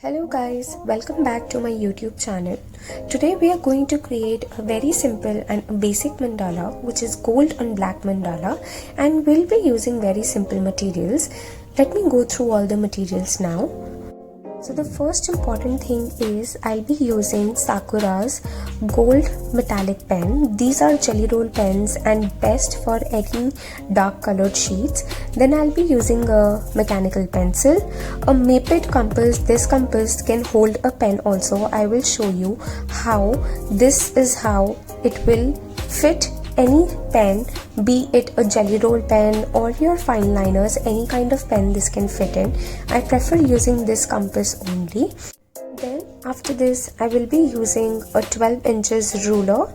Hello guys, welcome back to my YouTube channel. Today we are going to create a very simple and a basic mandala, which is gold on black mandala, and we'll be using very simple materials. Let me go through all the materials now. So the first important thing is I'll be using Sakura's gold metallic pen. These are jelly roll pens and best for any dark colored sheets. Then I'll be using a mechanical pencil, a Maped compass. This compass can hold a pen also. I will show you how this is how it will fit any pen, be it a jelly roll pen or your fine liners, any kind of pen this can fit in. I prefer using this compass only. Then after this I will be using a 12 inches ruler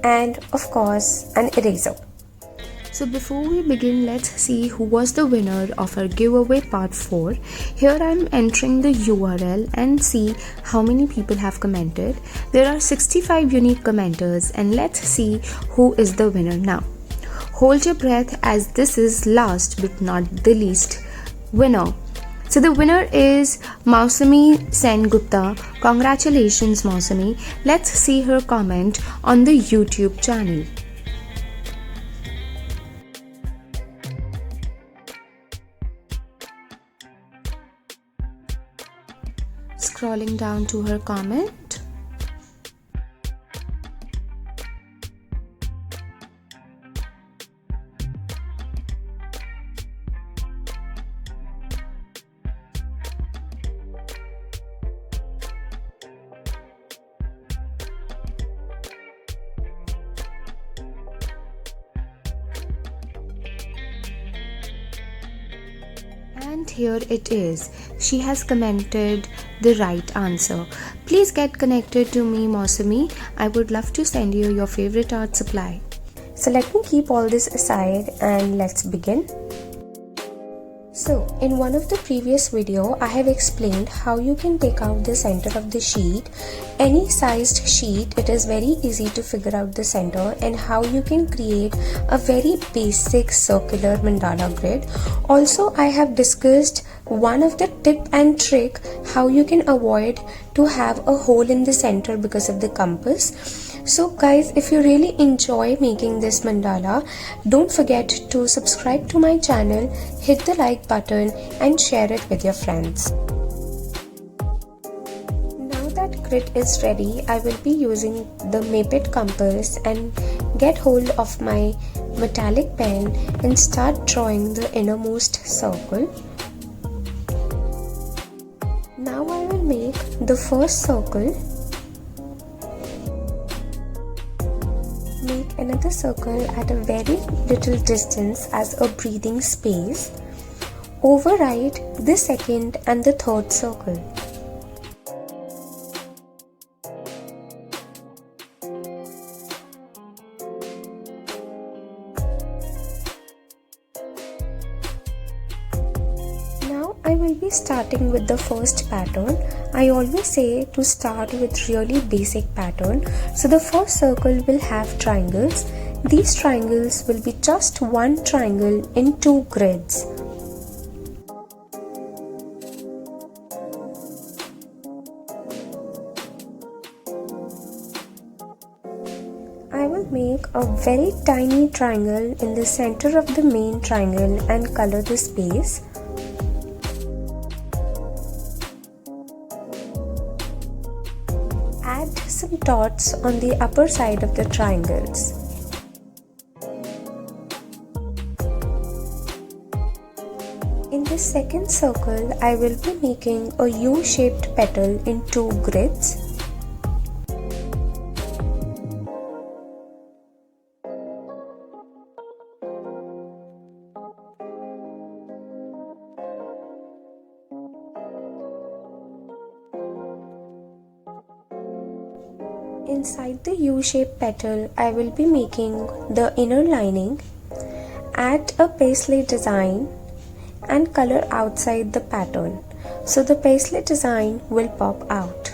and of course an eraser. So before we begin, let's see who was the winner of our giveaway part 4. Here I am entering the URL and see how many people have commented. There are 65 unique commenters, and let's see who is the winner now. Hold your breath, as this is last but not the least winner. So the winner is Mausami Sen Gupta. Congratulations Mausami. Let's see her comment on the YouTube channel. Scrolling down to her comment. And here it is. She has commented the right answer. Please get connected to me, Mausami. I would love to send you your favorite art supply. So let me keep all this aside and let's begin. So in one of the previous video, I have explained how you can take out the center of the sheet. Any sized sheet, it is very easy to figure out the center and how you can create a very basic circular mandala grid. Also, I have discussed one of the tip and trick how you can avoid to have a hole in the center because of the compass. So guys, if you really enjoy making this mandala, don't forget to subscribe to my channel, hit the like button and share it with your friends. Now that grid is ready, I will be using the Maped compass and get hold of my metallic pen and start drawing the innermost circle. Now I will make the first circle. Make another circle at a very little distance as a breathing space. Overwrite the second and the third circle. Now I will be starting with the first pattern. I always say to start with really basic pattern. So the first circle will have triangles. These triangles will be just one triangle in two grids. I will make a very tiny triangle in the center of the main triangle and color the space. Add some dots on the upper side of the triangles. In the second circle, I will be making a U-shaped petal in two grids. Inside the U-shaped petal, I will be making the inner lining. Add a paisley design and color outside the pattern, so the paisley design will pop out.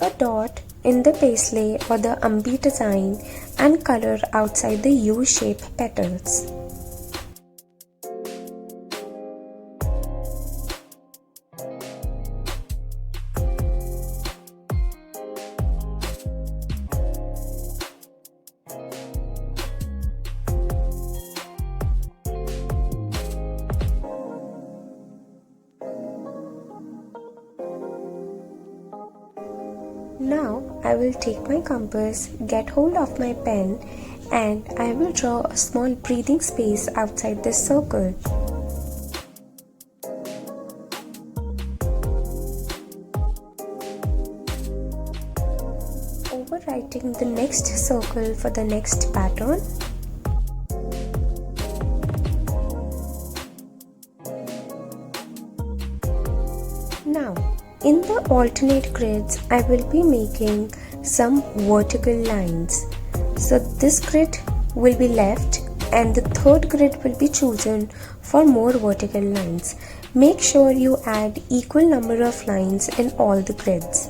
a dot in the paisley or the ambi design and color outside the U-shape petals. Now I will take my compass, get hold of my pen, and I will draw a small breathing space outside this circle. Overwriting the next circle for the next pattern. Now, in the alternate grids, I will be making some vertical lines. So this grid will be left and the third grid will be chosen for more vertical lines. Make sure you add equal number of lines in all the grids.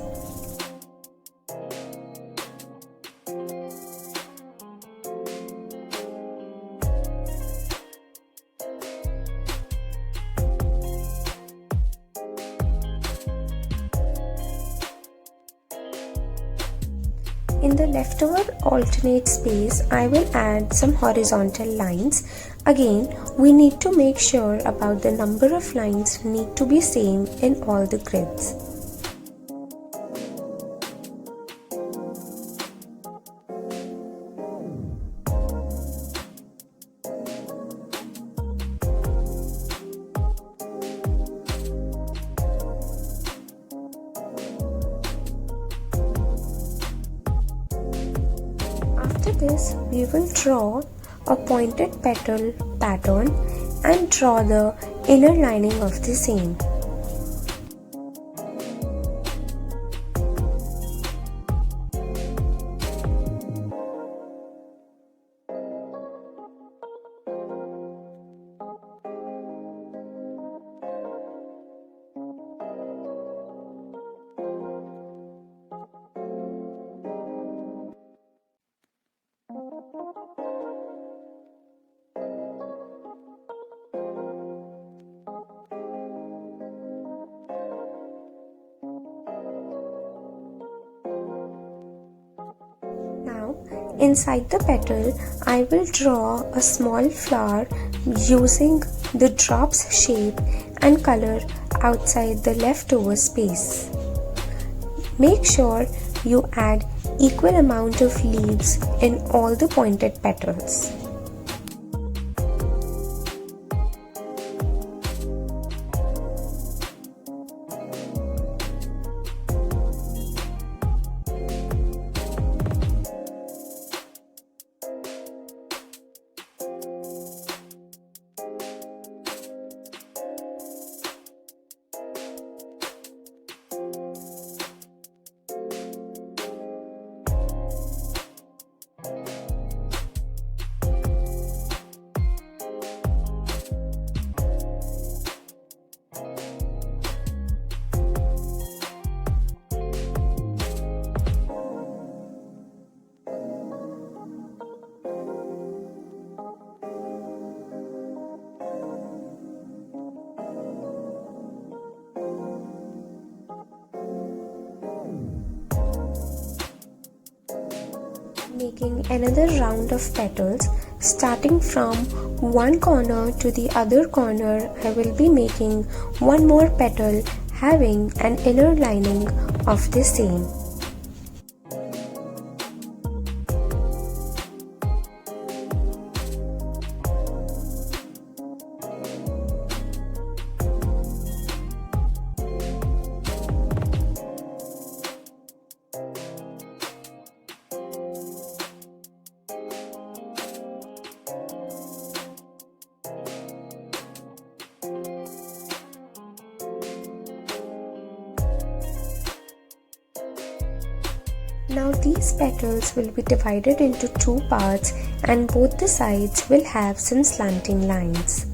In the leftover alternate space, I will add some horizontal lines. Again, we need to make sure about the number of lines need to be same in all the grids. After this, we will draw a pointed petal pattern and draw the inner lining of the same. Now, inside the petal, I will draw a small flower using the drops shape and color outside the leftover space. Make sure you add equal amount of leaves in all the pointed petals. Making another round of petals. Starting from one corner to the other corner, I will be making one more petal having an inner lining of the same. Now these petals will be divided into two parts and both the sides will have some slanting lines.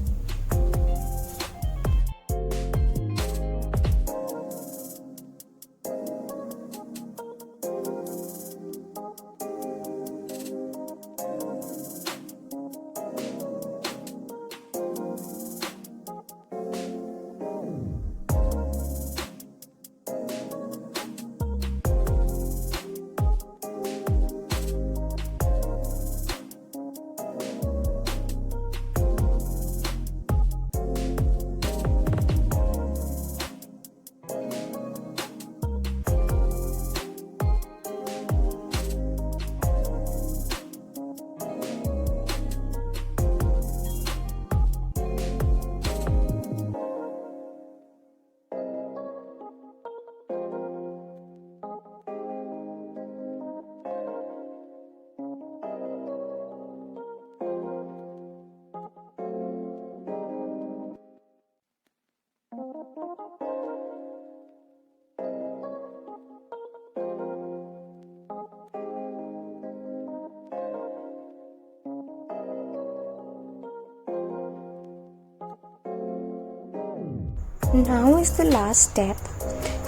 Now is the last step.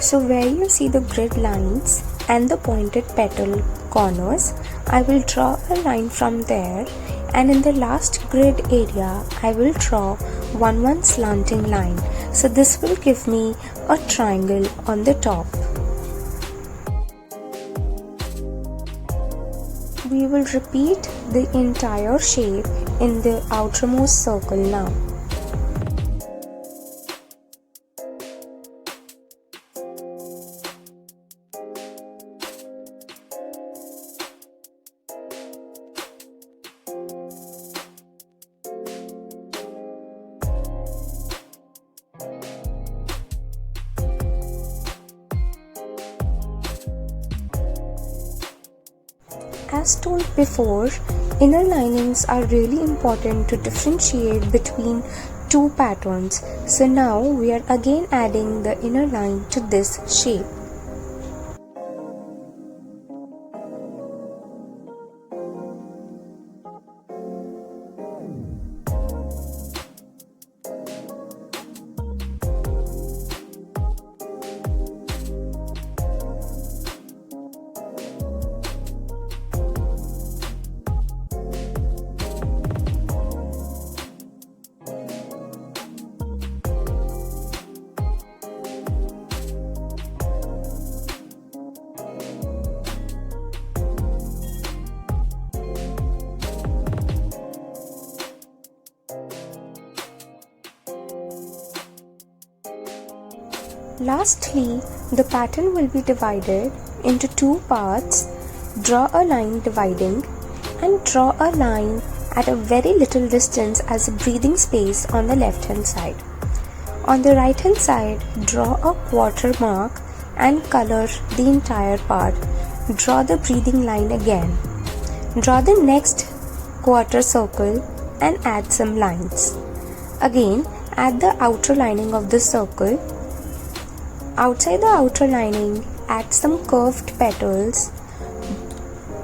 So where you see the grid lines and the pointed petal corners, I will draw a line from there, and in the last grid area I will draw one slanting line. So this will give me a triangle on the top. We will repeat the entire shape in the outermost circle now. As told before, inner linings are really important to differentiate between two patterns. So now we are again adding the inner line to this shape. Lastly, the pattern will be divided into two parts. Draw a line dividing and draw a line at a very little distance as a breathing space on the left hand side. On the right hand side, draw a quarter mark and color the entire part. Draw the breathing line again. Draw the next quarter circle and add some lines. Again, add the outer lining of the circle. Outside the outer lining, add some curved petals.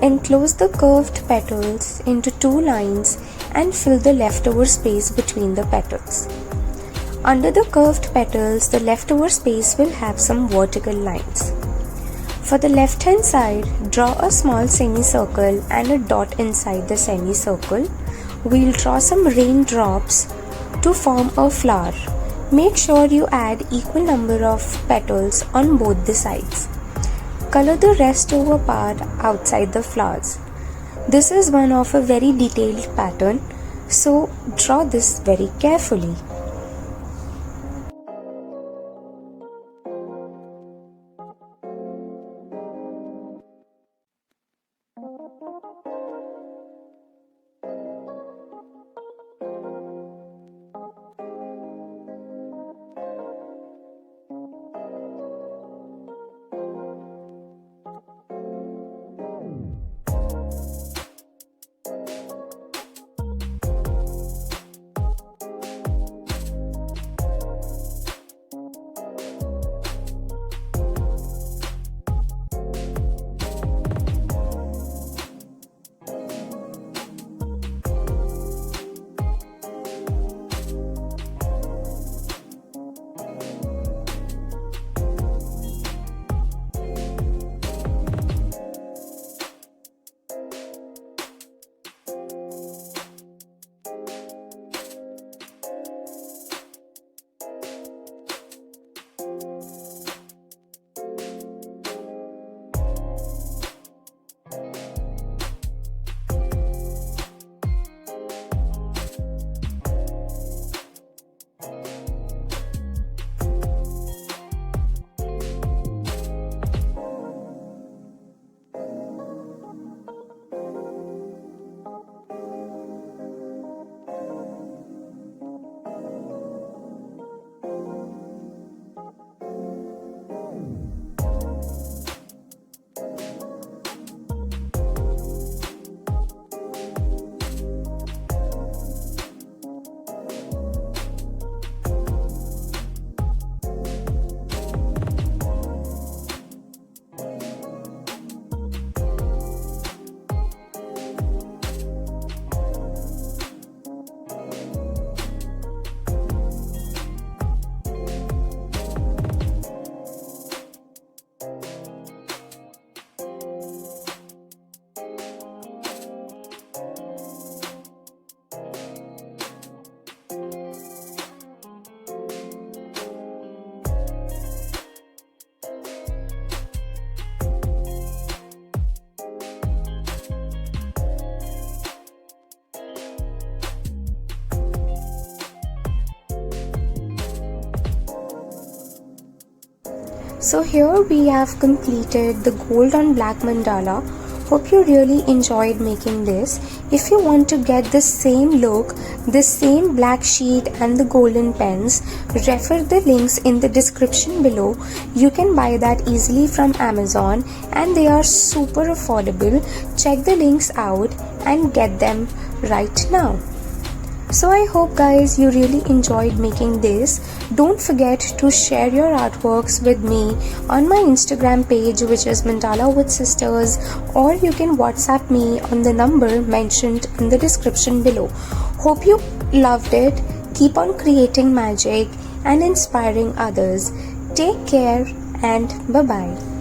Enclose the curved petals into two lines and fill the leftover space between the petals. Under the curved petals, the leftover space will have some vertical lines. For the left hand side, draw a small semicircle and a dot inside the semicircle. We'll draw some raindrops to form a flower. Make sure you add equal number of petals on both the sides. Color the rest over part outside the flowers. This is one of a very detailed pattern, so draw this very carefully. So here we have completed the gold on black mandala. Hope you really enjoyed making this. If you want to get the same look, the same black sheet and the golden pens, refer the links in the description below. You can buy that easily from Amazon and they are super affordable. Check the links out and get them right now. So I hope guys you really enjoyed making this. Don't forget to share your artworks with me on my Instagram page, which is Mandala with Sisters, or you can WhatsApp me on the number mentioned in the description below. Hope you loved it. Keep on creating magic and inspiring others. Take care and bye bye.